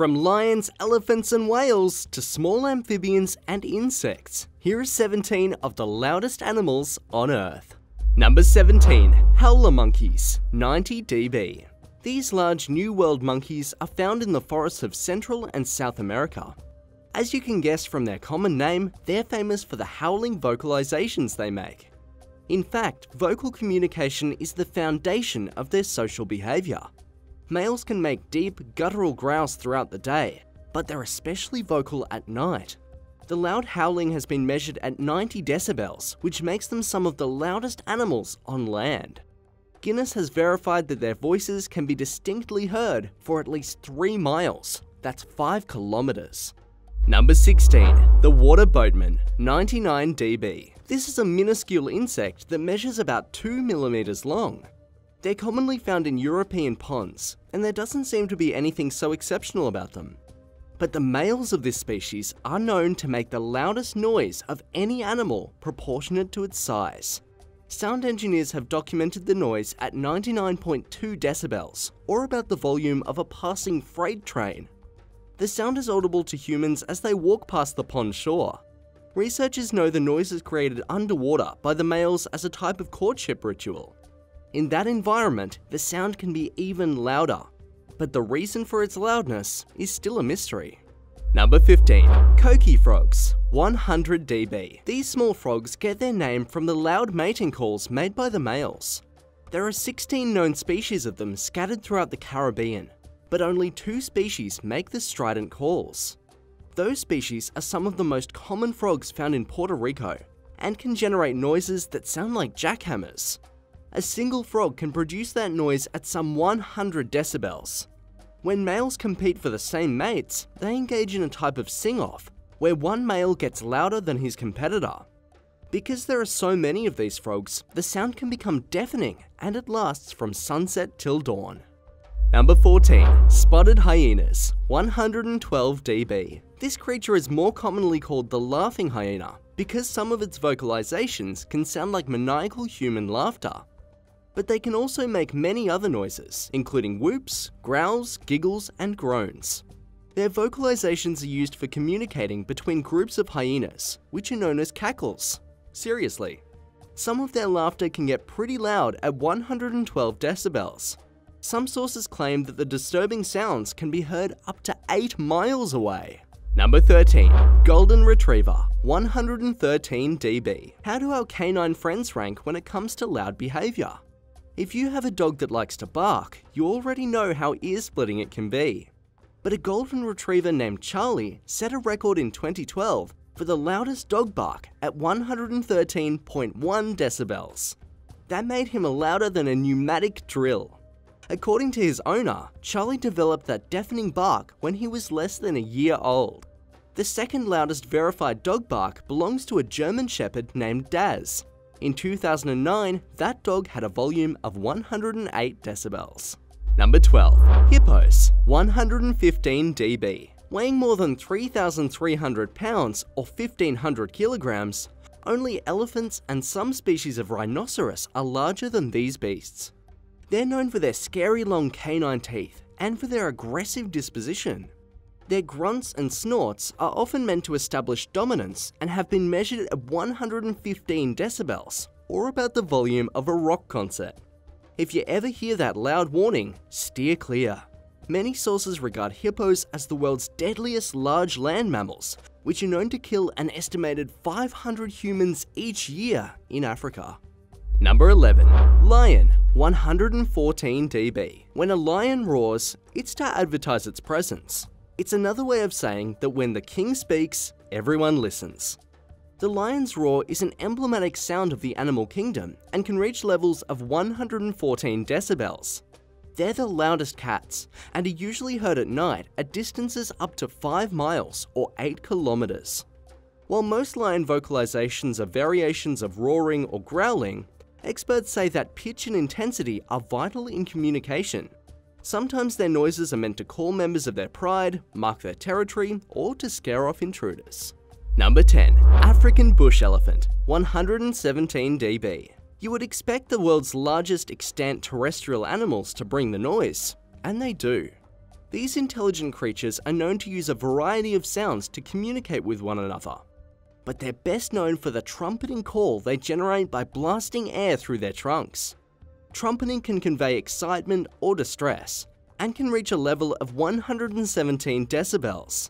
From lions, elephants and whales to small amphibians and insects, here are 17 of the loudest animals on Earth. Number 17. Howler monkeys, 90 dB. These large New World monkeys are found in the forests of Central and South America. As you can guess from their common name, they're famous for the howling vocalizations they make. In fact, vocal communication is the foundation of their social behavior. Males can make deep, guttural growls throughout the day, but they're especially vocal at night. The loud howling has been measured at 90 decibels, which makes them some of the loudest animals on land. Guinness has verified that their voices can be distinctly heard for at least 3 miles, that's 5 kilometers. Number 16. The water boatman, 99 dB. This is a minuscule insect that measures about 2 millimeters long. They're commonly found in European ponds, and there doesn't seem to be anything so exceptional about them. But the males of this species are known to make the loudest noise of any animal proportionate to its size. Sound engineers have documented the noise at 99.2 decibels, or about the volume of a passing freight train. The sound is audible to humans as they walk past the pond shore. Researchers know the noise is created underwater by the males as a type of courtship ritual. In that environment, the sound can be even louder, but the reason for its loudness is still a mystery. Number 15. COQUI frogs, 100 dB. These small frogs get their name from the loud mating calls made by the males. There are 16 known species of them scattered throughout the Caribbean, but only 2 species make the strident calls. Those species are some of the most common frogs found in Puerto Rico and can generate noises that sound like jackhammers. A single frog can produce that noise at some 100 decibels. When males compete for the same mates, they engage in a type of sing-off, where one male gets louder than his competitor. Because there are so many of these frogs, the sound can become deafening, and it lasts from sunset till dawn. Number 14. Spotted hyenas, 112 dB. This creature is more commonly called the laughing hyena because some of its vocalizations can sound like maniacal human laughter. But they can also make many other noises, including whoops, growls, giggles, and groans. Their vocalizations are used for communicating between groups of hyenas, which are known as cackles. Seriously. Some of their laughter can get pretty loud at 112 decibels. Some sources claim that the disturbing sounds can be heard up to 8 miles away. Number 13. Golden Retriever, 113 dB. How do our canine friends rank when it comes to loud behavior? If you have a dog that likes to bark, you already know how ear-splitting it can be. But a golden retriever named Charlie set a record in 2012 for the loudest dog bark at 113.1 decibels. That made him louder than a pneumatic drill. According to his owner, Charlie developed that deafening bark when he was less than a year old. The second loudest verified dog bark belongs to a German Shepherd named Daz. In 2009, that dog had a volume of 108 decibels. Number 12. Hippos, 115 dB. Weighing more than 3,300 pounds or 1,500 kilograms, only elephants and some species of rhinoceros are larger than these beasts. They're known for their scary long canine teeth and for their aggressive disposition. Their grunts and snorts are often meant to establish dominance and have been measured at 115 decibels, or about the volume of a rock concert. If you ever hear that loud warning, steer clear. Many sources regard hippos as the world's deadliest large land mammals, which are known to kill an estimated 500 humans each year in Africa. Number 11. Lion, 114 dB. When a lion roars, it's to advertise its presence. It's another way of saying that when the king speaks, everyone listens. The lion's roar is an emblematic sound of the animal kingdom and can reach levels of 114 decibels. They're the loudest cats and are usually heard at night at distances up to 5 miles or 8 kilometers. While most lion vocalizations are variations of roaring or growling, experts say that pitch and intensity are vital in communication. Sometimes their noises are meant to call members of their pride, mark their territory, or to scare off intruders. Number 10. African bush elephant, 117 dB. You would expect the world's largest extant terrestrial animals to bring the noise, and they do. These intelligent creatures are known to use a variety of sounds to communicate with one another, but they're best known for the trumpeting call they generate by blasting air through their trunks. Trumpeting can convey excitement or distress, and can reach a level of 117 decibels.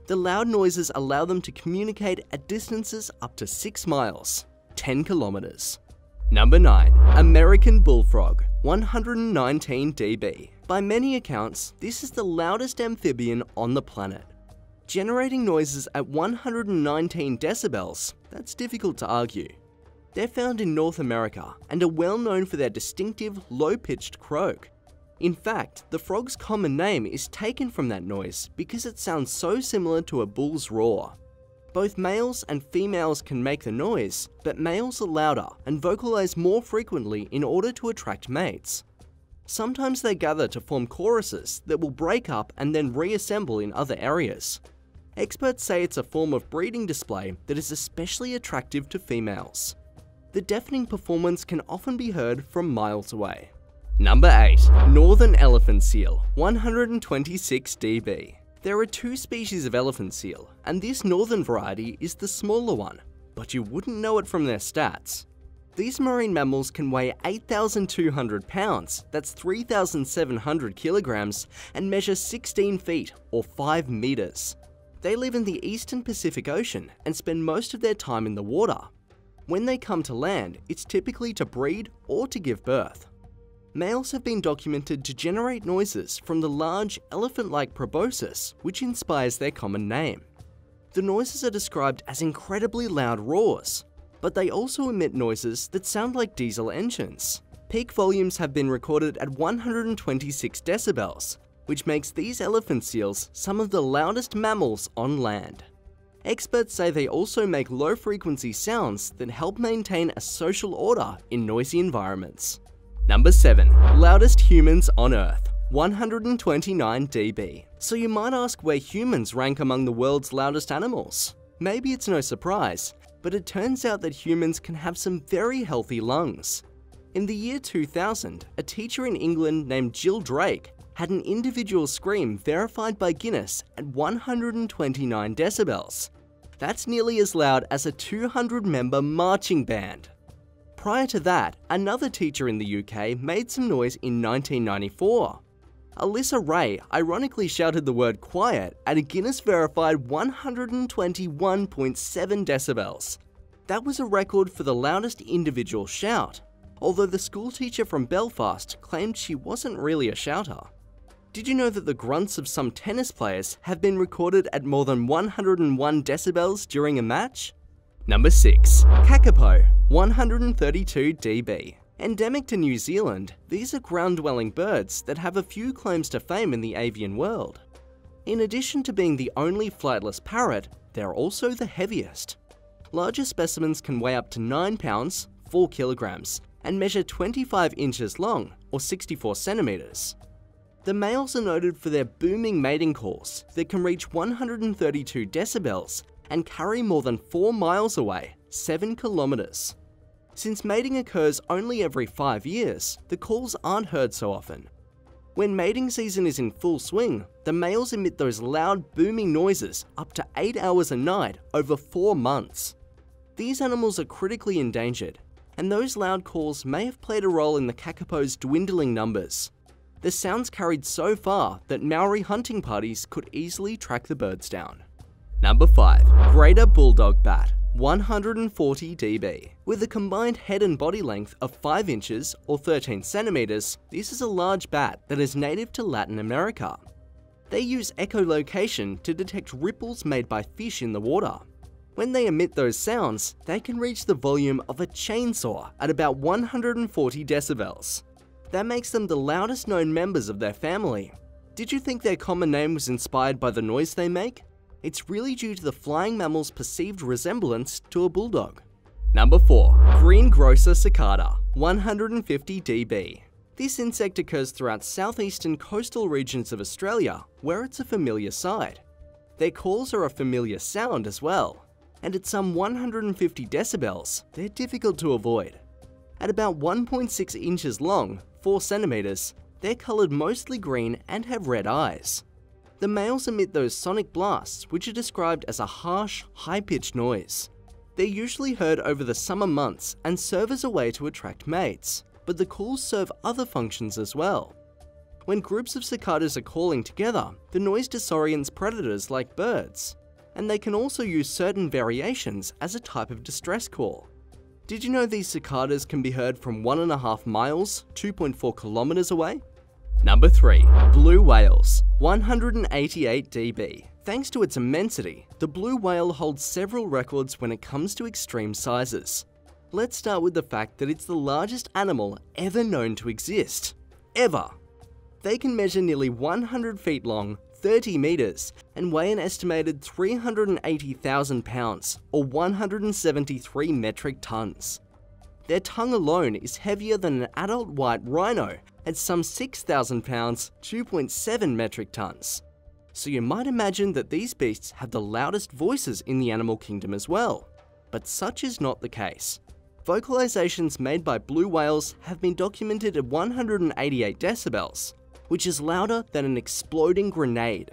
The loud noises allow them to communicate at distances up to 6 miles, 10 kilometers. Number 9. American bullfrog, 119 dB. By many accounts, this is the loudest amphibian on the planet. Generating noises at 119 decibels, that's difficult to argue. They're found in North America and are well known for their distinctive, low-pitched croak. In fact, the frog's common name is taken from that noise because it sounds so similar to a bull's roar. Both males and females can make the noise, but males are louder and vocalize more frequently in order to attract mates. Sometimes they gather to form choruses that will break up and then reassemble in other areas. Experts say it's a form of breeding display that is especially attractive to females. The deafening performance can often be heard from miles away. Number 8. Northern elephant seal, 126 dB. There are 2 species of elephant seal, and this northern variety is the smaller one, but you wouldn't know it from their stats. These marine mammals can weigh 8,200 pounds, that's 3,700 kilograms, and measure 16 feet or 5 meters. They live in the eastern Pacific Ocean and spend most of their time in the water. When they come to land, it's typically to breed or to give birth. Males have been documented to generate noises from the large elephant-like proboscis, which inspires their common name. The noises are described as incredibly loud roars, but they also emit noises that sound like diesel engines. Peak volumes have been recorded at 126 decibels, which makes these elephant seals some of the loudest mammals on land. Experts say they also make low-frequency sounds that help maintain a social order in noisy environments. Number 7. Loudest humans on Earth, 129 dB. So you might ask where humans rank among the world's loudest animals. Maybe it's no surprise, but it turns out that humans can have some very healthy lungs. In the year 2000, a teacher in England named Jill Drake had an individual scream verified by Guinness at 129 decibels. That's nearly as loud as a 200-member marching band. Prior to that, another teacher in the UK made some noise in 1994. Alyssa Ray ironically shouted the word quiet at a Guinness-verified 121.7 decibels. That was a record for the loudest individual shout, although the schoolteacher from Belfast claimed she wasn't really a shouter. Did you know that the grunts of some tennis players have been recorded at more than 101 decibels during a match? Number 6. KAKAPO, 132 dB. Endemic to New Zealand, these are ground-dwelling birds that have a few claims to fame in the avian world. In addition to being the only flightless parrot, they're also the heaviest. Larger specimens can weigh up to 9 pounds, 4 kilograms, and measure 25 inches long, or 64 centimeters. The males are noted for their booming mating calls that can reach 132 decibels and carry more than 4 miles away, 7 kilometers. Since mating occurs only every 5 years, the calls aren't heard so often. When mating season is in full swing, the males emit those loud booming noises up to 8 hours a night over 4 months. These animals are critically endangered, and those loud calls may have played a role in the kakapo's dwindling numbers. The sounds carried so far that Maori hunting parties could easily track the birds down. Number 5. Greater bulldog bat, 140 dB. With a combined head and body length of 5 inches or 13 centimeters, this is a large bat that is native to Latin America. They use echolocation to detect ripples made by fish in the water. When they emit those sounds, they can reach the volume of a chainsaw at about 140 decibels. That makes them the loudest known members of their family. Did you think their common name was inspired by the noise they make? It's really due to the flying mammal's perceived resemblance to a bulldog. Number 4. Green grocer cicada, 150 dB. This insect occurs throughout southeastern coastal regions of Australia, where it's a familiar sight. Their calls are a familiar sound as well, and at some 150 decibels, they're difficult to avoid. At about 1.6 inches long, 4 centimeters, They're coloured mostly green and have red eyes. The males emit those sonic blasts, which are described as a harsh, high-pitched noise. They're usually heard over the summer months and serve as a way to attract mates, but the calls serve other functions as well. When groups of cicadas are calling together, the noise disorients predators like birds, and they can also use certain variations as a type of distress call. Did you know these cicadas can be heard from 1.5 miles, 2.4 kilometers away? Number 3. Blue whales, 188 dB. Thanks to its immensity, the blue whale holds several records when it comes to extreme sizes. Let's start with the fact that it's the largest animal ever known to exist. Ever! They can measure nearly 100 feet long, 30 meters, and weigh an estimated 380,000 pounds, or 173 metric tons. Their tongue alone is heavier than an adult white rhino at some 6,000 pounds, 2.7 metric tons. So you might imagine that these beasts have the loudest voices in the animal kingdom as well. But such is not the case. Vocalizations made by blue whales have been documented at 188 decibels, which is louder than an exploding grenade.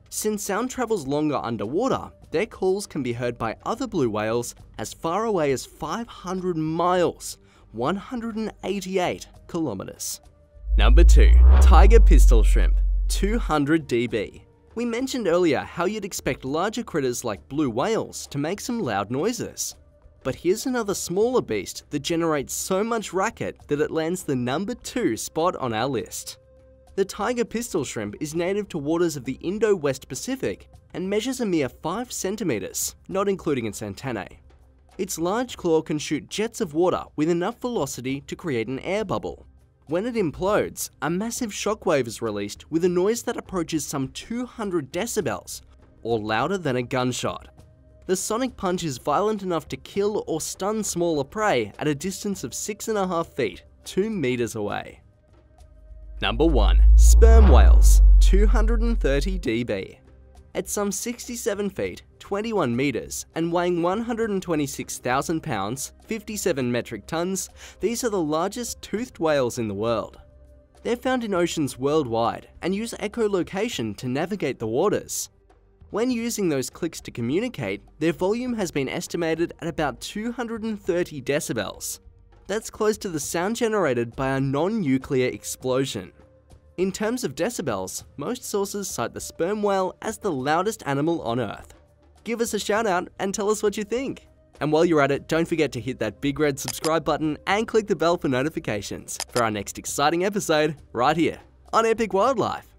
Since sound travels longer underwater, their calls can be heard by other blue whales as far away as 500 miles, 188 kilometers. Number 2. Tiger pistol shrimp, 200 dB. We mentioned earlier how you'd expect larger critters like blue whales to make some loud noises. But here's another smaller beast that generates so much racket that it lands the number 2 spot on our list. The tiger pistol shrimp is native to waters of the Indo-West Pacific and measures a mere 5 centimeters, not including its antennae. Its large claw can shoot jets of water with enough velocity to create an air bubble. When it implodes, a massive shockwave is released with a noise that approaches some 200 decibels, or louder than a gunshot. The sonic punch is violent enough to kill or stun smaller prey at a distance of 6.5 feet, 2 meters away. Number 1. Sperm whales, 230 dB. At some 67 feet, 21 meters, and weighing 126,000 pounds, 57 metric tons, these are the largest toothed whales in the world. They're found in oceans worldwide and use echolocation to navigate the waters. When using those clicks to communicate, their volume has been estimated at about 230 decibels. That's close to the sound generated by a non-nuclear explosion. In terms of decibels, most sources cite the sperm whale as the loudest animal on Earth. Give us a shout out and tell us what you think. And while you're at it, don't forget to hit that big red subscribe button and click the bell for notifications for our next exciting episode right here on Epic Wildlife.